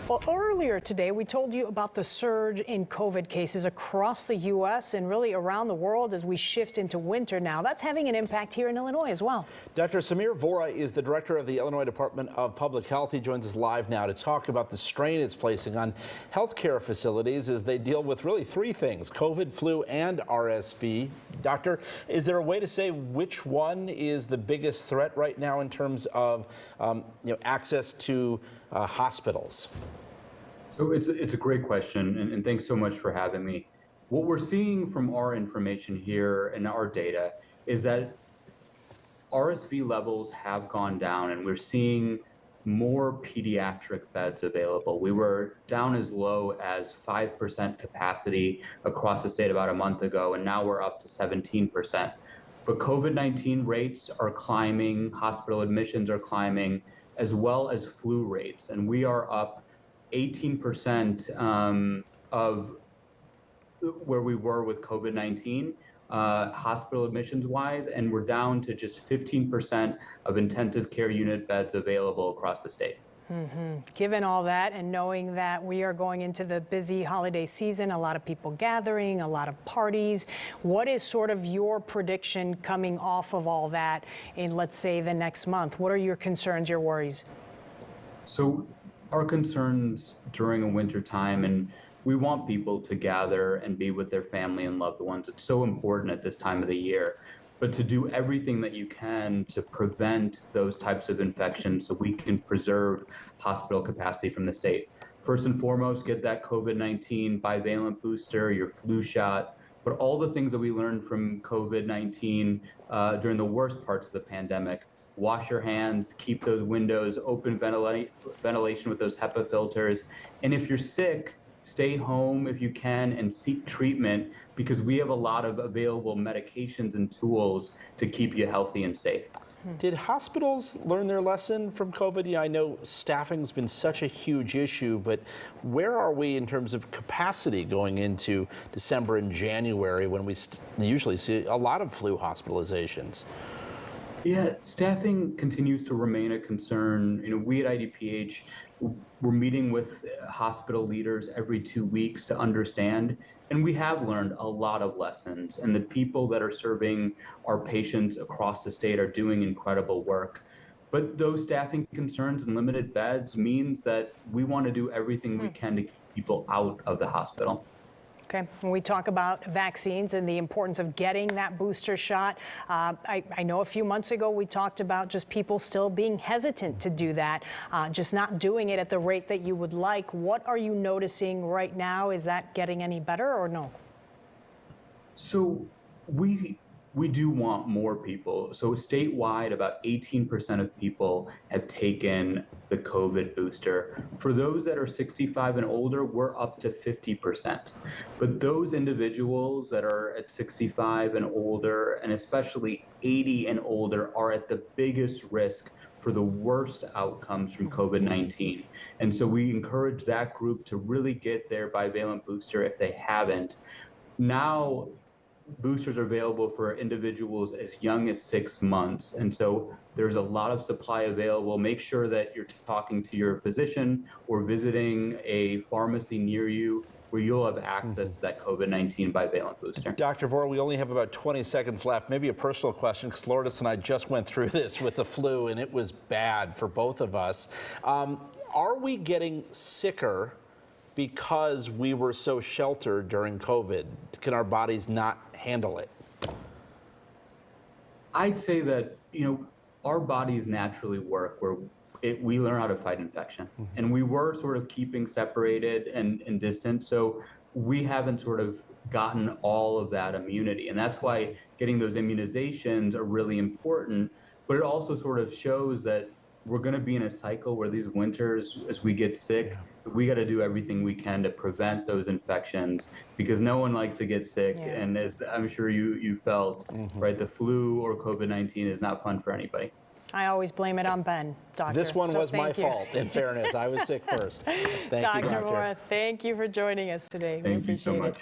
Well, earlier today, we told you about the surge in COVID cases across the U.S. and really around the world as we shift into winter now. That's having an impact here in Illinois as well. Dr. Samir Vora is the director of the Illinois Department of Public Health. He joins us live now to talk about the strain it's placing on healthcare facilities as they deal with really three things: COVID, flu, and RSV. Doctor, is there a way to say which one is the biggest threat right now in terms of access to hospitals? So it's a great question, and thanks so much for having me. What we're seeing from our information here and our data is that RSV levels have gone down, and we're seeing more pediatric beds available. We were down as low as 5% capacity across the state about a month ago, and now we're up to 17%. But COVID-19 rates are climbing, hospital admissions are climbing, as well as flu rates, and we are up 18% of where we were with COVID-19 hospital admissions wise, and we're down to just 15% of intensive care unit beds available across the state. Given all that and knowing that we are going into the busy holiday season, a lot of people gathering, a lot of parties, what is sort of your prediction coming off of all that in, let's say, the next month? What are your concerns, your worries? So our concerns during a winter time, and we want people to gather and be with their family and loved ones. It's so important at this time of the year. But to do everything that you can to prevent those types of infections so we can preserve hospital capacity from the state. First and foremost, get that COVID-19 bivalent booster, your flu shot, but all the things that we learned from COVID-19 during the worst parts of the pandemic. Wash your hands, keep those windows open, ventilation with those HEPA filters. And if you're sick, stay home if you can and seek treatment, because we have a lot of available medications and tools to keep you healthy and safe. Did hospitals learn their lesson from COVID? Yeah, I know staffing's been such a huge issue, but where are we in terms of capacity going into December and January when we usually see a lot of flu hospitalizations? Yeah, staffing continues to remain a concern. We at IDPH, we're meeting with hospital leaders every 2 weeks to understand, and we have learned a lot of lessons. And the people that are serving our patients across the state are doing incredible work. But those staffing concerns and limited beds means that we want to do everything we can to keep people out of the hospital. Okay, when we talk about vaccines and the importance of getting that booster shot, I know a few months ago we talked about just people still being hesitant to do that, just not doing it at the rate that you would like. What are you noticing right now? Is that getting any better or no? So we do want more people. So statewide, about 18% of people have taken the COVID booster. For those that are 65 and older, we're up to 50%. But those individuals that are at 65 and older, and especially 80 and older, are at the biggest risk for the worst outcomes from COVID-19. And so we encourage that group to really get their bivalent booster if they haven't. Now, boosters are available for individuals as young as 6 months. And so there's a lot of supply available. Make sure that you're talking to your physician or visiting a pharmacy near you where you'll have access to that COVID-19 bivalent booster. Dr. Vora, we only have about 20 seconds left. Maybe a personal question, because Lourdes and I just went through this with the flu, and it was bad for both of us. Are we getting sicker because we were so sheltered during COVID? Can our bodies not handle it? I'd say that, our bodies naturally work where we learn how to fight infection. And we were sort of keeping separated and distant. So we haven't sort of gotten all of that immunity. And that's why getting those immunizations are really important. But it also sort of shows that we're going to be in a cycle where these winters, as we get sick, we got to do everything we can to prevent those infections, because no one likes to get sick. Yeah. And as I'm sure you felt, right, the flu or COVID-19 is not fun for anybody. I always blame it on Ben, Doctor. This one was my fault, in fairness. I was sick first. Thank you, Doctor. Dr. Vora, thank you for joining us today. Thank you so much.